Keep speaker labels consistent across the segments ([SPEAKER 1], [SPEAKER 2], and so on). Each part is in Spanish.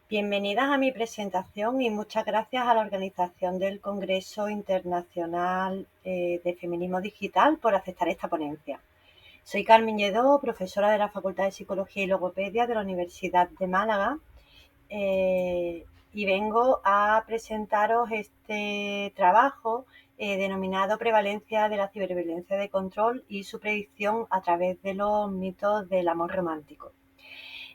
[SPEAKER 1] Bienvenidas a mi presentación y muchas gracias a la organización del Congreso Internacional de Feminismo Digital por aceptar esta ponencia. Soy Carmen Lledó, profesora de la Facultad de Psicología y Logopedia de la Universidad de Málaga y vengo a presentaros este trabajo denominado Prevalencia de la ciberviolencia de control y su predicción a través de los mitos del amor romántico.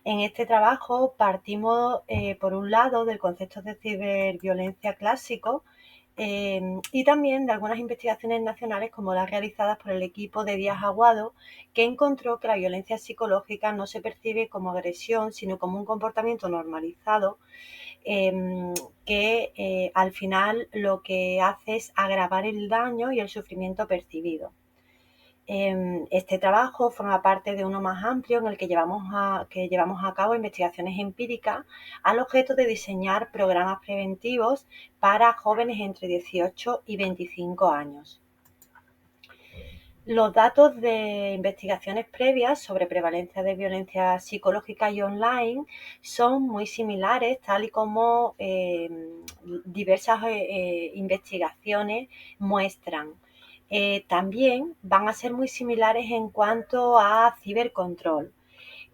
[SPEAKER 1] En este trabajo partimos, por un lado, del concepto de ciberviolencia clásico y también de algunas investigaciones nacionales como las realizadas por el equipo de Díaz Aguado, que encontró que la violencia psicológica no se percibe como agresión, sino como un comportamiento normalizado que al final lo que hace es agravar el daño y el sufrimiento percibido. Este trabajo forma parte de uno más amplio en el que llevamos a cabo investigaciones empíricas al objeto de diseñar programas preventivos para jóvenes entre 18 y 25 años. Los datos de investigaciones previas sobre prevalencia de violencia psicológica y online son muy similares, tal y como diversas investigaciones muestran. También van a ser muy similares en cuanto a cibercontrol.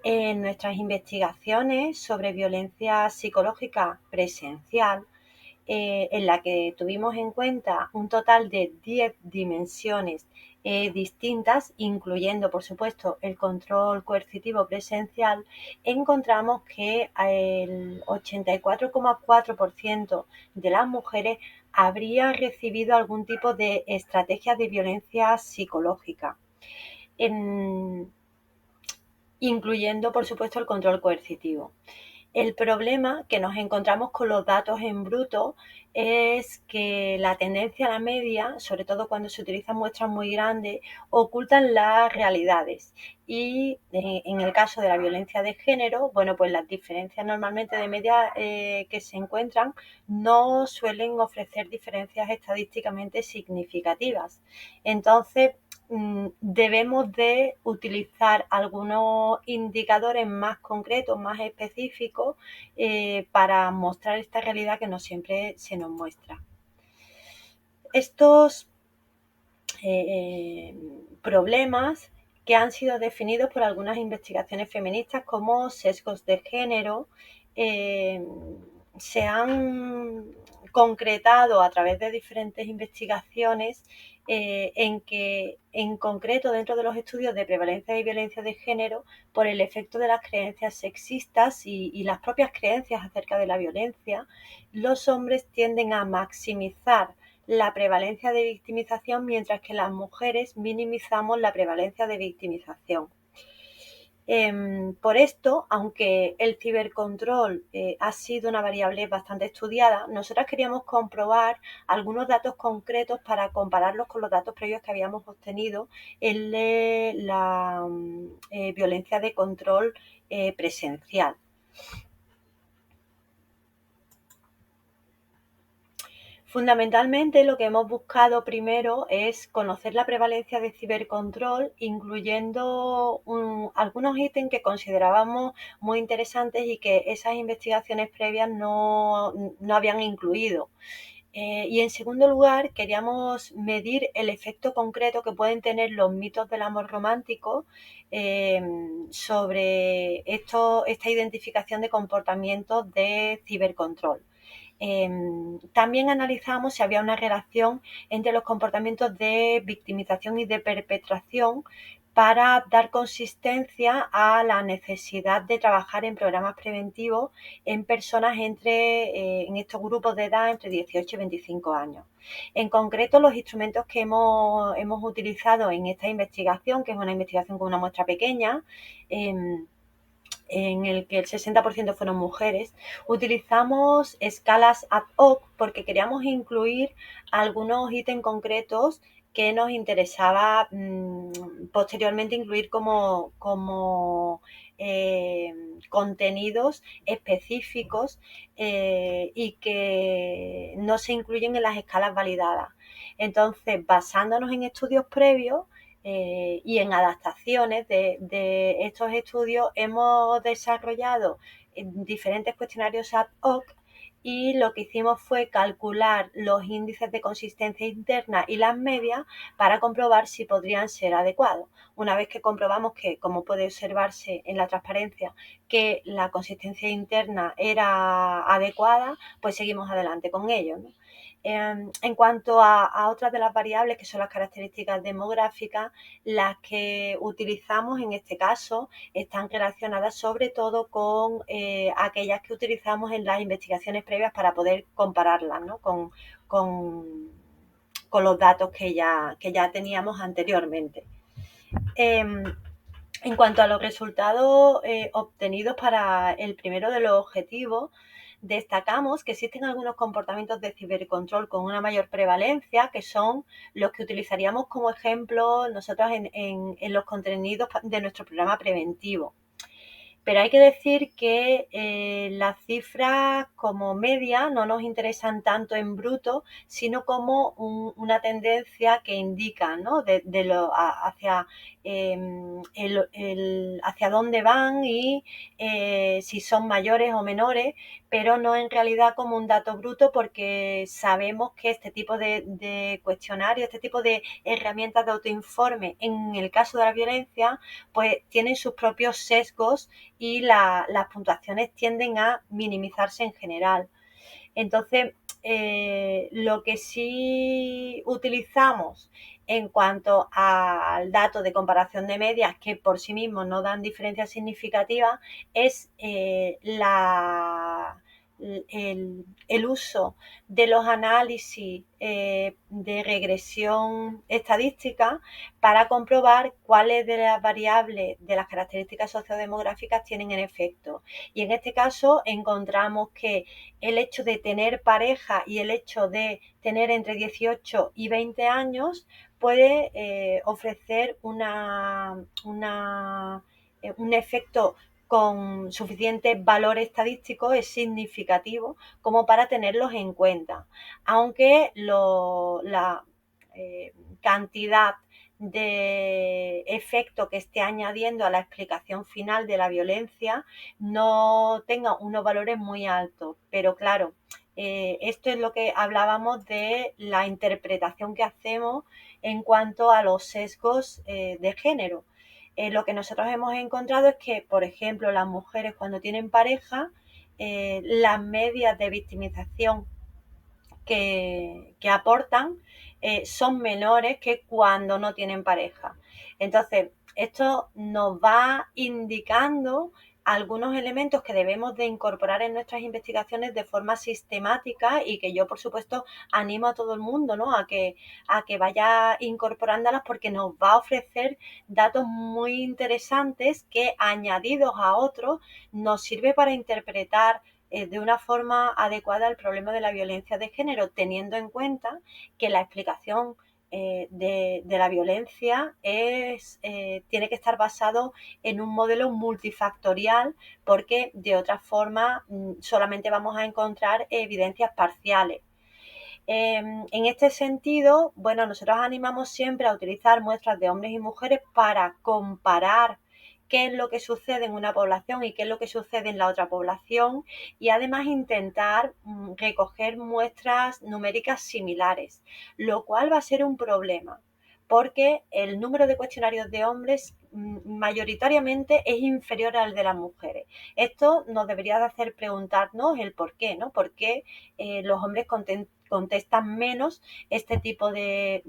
[SPEAKER 1] En nuestras investigaciones sobre violencia psicológica presencial, en la que tuvimos en cuenta un total de 10 dimensiones distintas, incluyendo, por supuesto, el control coercitivo presencial, encontramos que el 84,4% de las mujeres habría recibido algún tipo de estrategia de violencia psicológica, incluyendo, por supuesto, el control coercitivo. El problema que nos encontramos con los datos en bruto es que la tendencia a la media, sobre todo cuando se utilizan muestras muy grandes, ocultan las realidades. Y en el caso de la violencia de género, bueno, pues las diferencias normalmente de media que se encuentran no suelen ofrecer diferencias estadísticamente significativas. Entonces, debemos de utilizar algunos indicadores más concretos, más específicos, para mostrar esta realidad que no siempre se nos muestra. Estos problemas que han sido definidos por algunas investigaciones feministas como sesgos de género, se han concretado a través de diferentes investigaciones en que, en concreto, dentro de los estudios de prevalencia y violencia de género, por el efecto de las creencias sexistas y las propias creencias acerca de la violencia, los hombres tienden a maximizar la prevalencia de victimización, mientras que las mujeres minimizamos la prevalencia de victimización. Por esto, aunque el cibercontrol ha sido una variable bastante estudiada, nosotras queríamos comprobar algunos datos concretos para compararlos con los datos previos que habíamos obtenido en la violencia de control presencial. Fundamentalmente, lo que hemos buscado primero es conocer la prevalencia de cibercontrol, incluyendo algunos ítems que considerábamos muy interesantes y que esas investigaciones previas no habían incluido. Y en segundo lugar, queríamos medir el efecto concreto que pueden tener los mitos del amor romántico sobre esta identificación de comportamientos de cibercontrol. También analizamos si había una relación entre los comportamientos de victimización y de perpetración para dar consistencia a la necesidad de trabajar en programas preventivos en personas en estos grupos de edad entre 18 y 25 años. En concreto, los instrumentos que hemos utilizado en esta investigación, que es una investigación con una muestra pequeña, en el que el 60% fueron mujeres, utilizamos escalas ad hoc porque queríamos incluir algunos ítems concretos que nos interesaba posteriormente incluir como contenidos específicos y que no se incluyen en las escalas validadas. Entonces, basándonos en estudios previos, y en adaptaciones de estos estudios, hemos desarrollado diferentes cuestionarios ad hoc y lo que hicimos fue calcular los índices de consistencia interna y las medias para comprobar si podrían ser adecuados. Una vez que comprobamos que, como puede observarse en la transparencia, que la consistencia interna era adecuada, pues seguimos adelante con ello, ¿no? En cuanto a otras de las variables, que son las características demográficas, las que utilizamos en este caso están relacionadas sobre todo con aquellas que utilizamos en las investigaciones previas para poder compararlas, ¿no? con, con los datos que ya teníamos anteriormente. En cuanto a los resultados obtenidos para el primero de los objetivos, destacamos que existen algunos comportamientos de cibercontrol con una mayor prevalencia, que son los que utilizaríamos como ejemplo nosotros en los contenidos de nuestro programa preventivo. Pero hay que decir que las cifras como media no nos interesan tanto en bruto, sino como una tendencia que indica, ¿no? hacia, hacia dónde van y si son mayores o menores, pero no en realidad como un dato bruto, porque sabemos que este tipo de cuestionarios, este tipo de herramientas de autoinforme, en el caso de la violencia, pues tienen sus propios sesgos y las puntuaciones tienden a minimizarse en general. Entonces, lo que sí utilizamos en cuanto al dato de comparación de medias, que por sí mismos no dan diferencias significativas, es el uso de los análisis de regresión estadística para comprobar cuáles de las variables de las características sociodemográficas tienen en efecto. Y en este caso encontramos que el hecho de tener pareja y el hecho de tener entre 18 y 20 años puede ofrecer un efecto con suficiente valor estadístico, es significativo como para tenerlos en cuenta, aunque la cantidad de efecto que esté añadiendo a la explicación final de la violencia no tenga unos valores muy altos. Pero claro, esto es lo que hablábamos de la interpretación que hacemos en cuanto a los sesgos de género. Lo que nosotros hemos encontrado es que, por ejemplo, las mujeres cuando tienen pareja, las medias de victimización que aportan son menores que cuando no tienen pareja. Entonces, esto nos va indicando algunos elementos que debemos de incorporar en nuestras investigaciones de forma sistemática y que yo, por supuesto, animo a todo el mundo, ¿no? a que vaya incorporándolas, porque nos va a ofrecer datos muy interesantes que, añadidos a otros, nos sirve para interpretar de una forma adecuada el problema de la violencia de género, teniendo en cuenta que la explicación de la violencia tiene que estar basado en un modelo multifactorial, porque de otra forma solamente vamos a encontrar evidencias parciales. En este sentido, bueno, nosotros animamos siempre a utilizar muestras de hombres y mujeres para comparar qué es lo que sucede en una población y qué es lo que sucede en la otra población, y además intentar recoger muestras numéricas similares, lo cual va a ser un problema, porque el número de cuestionarios de hombres mayoritariamente es inferior al de las mujeres. Esto nos debería de hacer preguntarnos el por qué, ¿no? ¿Por qué los hombres contestan menos este tipo de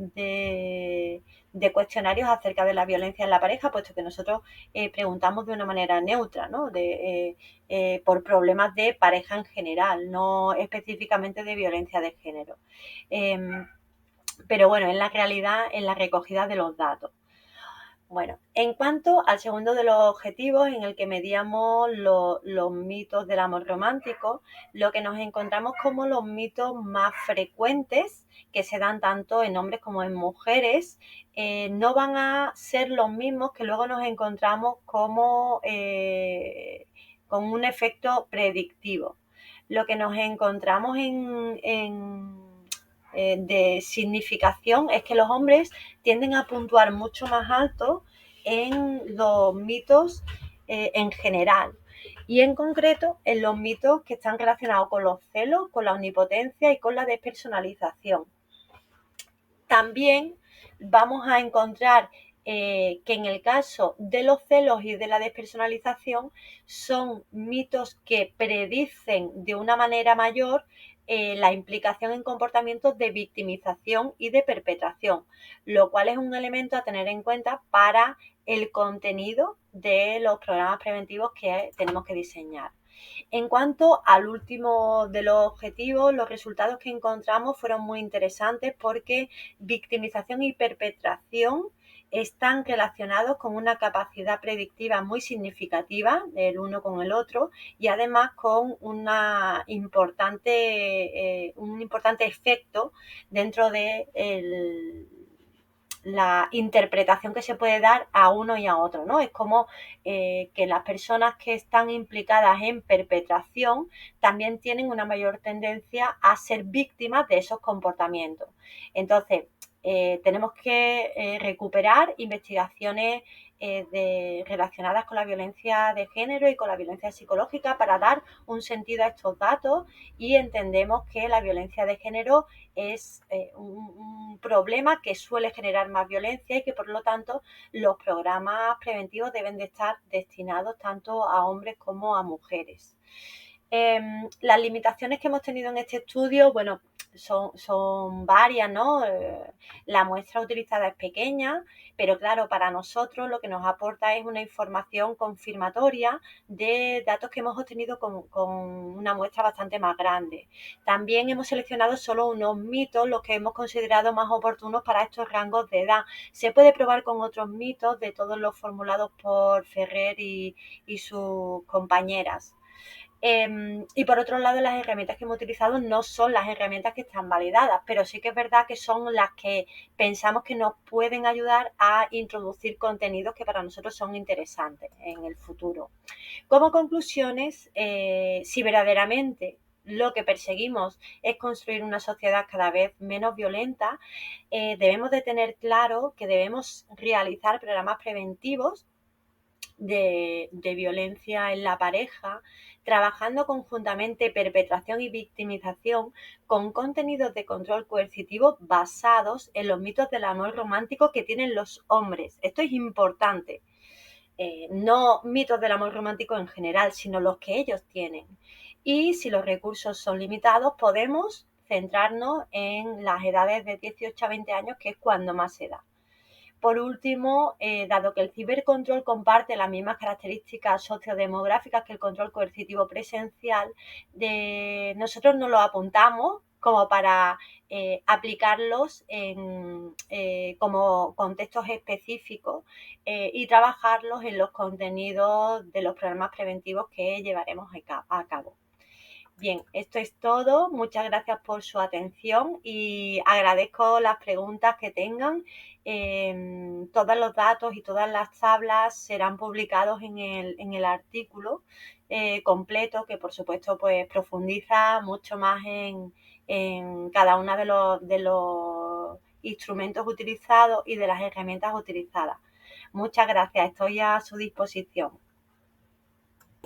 [SPEAKER 1] cuestionarios acerca de la violencia en la pareja, puesto que nosotros preguntamos de una manera neutra, ¿no? Por problemas de pareja en general, no específicamente de violencia de género. Pero bueno, en la realidad, en la recogida de los datos. Bueno, en cuanto al segundo de los objetivos, en el que medíamos los mitos del amor romántico, lo que nos encontramos como los mitos más frecuentes, que se dan tanto en hombres como en mujeres, no van a ser los mismos que luego nos encontramos como con un efecto predictivo. Lo que nos encontramos de significación es que los hombres tienden a puntuar mucho más alto en los mitos en general. y en concreto en los mitos que están relacionados con los celos, con la omnipotencia y con la despersonalización. También vamos a encontrar que en el caso de los celos y de la despersonalización son mitos que predicen de una manera mayor la implicación en comportamientos de victimización y de perpetración, lo cual es un elemento a tener en cuenta para el contenido de los programas preventivos que tenemos que diseñar. En cuanto al último de los objetivos, los resultados que encontramos fueron muy interesantes porque victimización y perpetración están relacionados con una capacidad predictiva muy significativa el uno con el otro y además con un importante efecto dentro de la interpretación que se puede dar a uno y a otro, ¿no? Es como que las personas que están implicadas en perpetración también tienen una mayor tendencia a ser víctimas de esos comportamientos. Entonces, tenemos que recuperar investigaciones relacionadas con la violencia de género y con la violencia psicológica para dar un sentido a estos datos y entendemos que la violencia de género es un problema que suele generar más violencia y que por lo tanto los programas preventivos deben de estar destinados tanto a hombres como a mujeres. Las limitaciones que hemos tenido en este estudio, bueno, son varias, ¿no? La muestra utilizada es pequeña, pero claro, para nosotros lo que nos aporta es una información confirmatoria de datos que hemos obtenido con una muestra bastante más grande. También hemos seleccionado solo unos mitos, los que hemos considerado más oportunos para estos rangos de edad. Se puede probar con otros mitos de todos los formulados por Ferrer y sus compañeras. Y por otro lado, las herramientas que hemos utilizado no son las herramientas que están validadas, pero sí que es verdad que son las que pensamos que nos pueden ayudar a introducir contenidos que para nosotros son interesantes en el futuro. Como conclusiones, si verdaderamente lo que perseguimos es construir una sociedad cada vez menos violenta, debemos de tener claro que debemos realizar programas preventivos de violencia en la pareja, trabajando conjuntamente perpetración y victimización con contenidos de control coercitivo basados en los mitos del amor romántico que tienen los hombres. Esto es importante. No mitos del amor romántico en general, sino los que ellos tienen. Y si los recursos son limitados, podemos centrarnos en las edades de 18 a 20 años, que es cuando más se da. Por último, dado que el cibercontrol comparte las mismas características sociodemográficas que el control coercitivo presencial, nosotros nos lo apuntamos como para aplicarlos como contextos específicos y trabajarlos en los contenidos de los programas preventivos que llevaremos a cabo. Bien, esto es todo. Muchas gracias por su atención y agradezco las preguntas que tengan. Todos los datos y todas las tablas serán publicados en el artículo completo, que por supuesto pues profundiza mucho más en cada uno de los instrumentos utilizados y de las herramientas utilizadas. Muchas gracias, estoy a su disposición.